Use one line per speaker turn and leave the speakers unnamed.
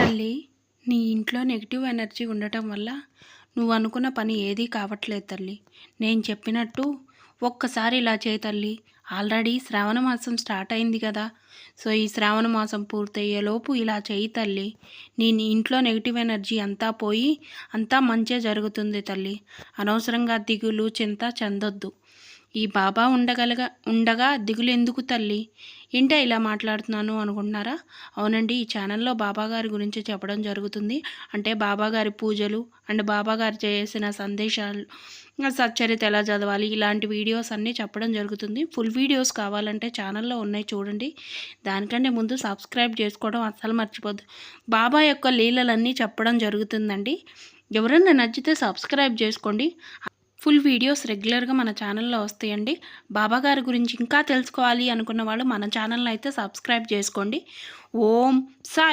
తల్లి, నీ ఇంట్లో నెగిటివ్ ఎనర్జీ ఉండటం వల్ల నువ్వు అనుకున్న పని ఏదీ కావట్లేదు తల్లి. నేను చెప్పినట్టు ఒక్కసారి ఇలా చేయి తల్లి. ఆల్రెడీ శ్రావణ మాసం స్టార్ట్ అయింది కదా. సో ఈ శ్రావణ మాసం పూర్తయ్యేలోపు ఇలా చేయి తల్లి. నీ ఇంట్లో నెగిటివ్ ఎనర్జీ అంతా పోయి అంతా మంచే జరుగుతుంది తల్లి. అనవసరంగా దిగులు చింత చెందొద్దు. ఈ బాబా ఉండగా దిగులు ఎందుకు తల్లి? ఏంటో ఇలా మాట్లాడుతున్నాను అనుకుంటున్నారా? అవునండి, ఈ ఛానల్లో బాబాగారి గురించి చెప్పడం జరుగుతుంది. అంటే బాబాగారి పూజలు అండ్ బాబాగారు చేసిన సందేశాలు, సచ్చరిత ఎలా చదవాలి, ఇలాంటి వీడియోస్ అన్నీ చెప్పడం జరుగుతుంది. ఫుల్ వీడియోస్ కావాలంటే ఛానల్లో ఉన్నాయి చూడండి. దానికంటే ముందు సబ్స్క్రైబ్ చేసుకోవడం అస్సలు మర్చిపోద్దు. బాబా యొక్క లీలలన్నీ చెప్పడం జరుగుతుందండి. ఎవరైనా నచ్చితే సబ్స్క్రైబ్ చేసుకోండి. ఫుల్ వీడియోస్ రెగ్యులర్గా మన ఛానల్లో వస్తాయండి. బాబాగారి గురించి ఇంకా తెలుసుకోవాలి అనుకున్న వాళ్ళు మన ఛానల్ని అయితే సబ్స్క్రైబ్ చేసుకోండి. ఓం సాయి.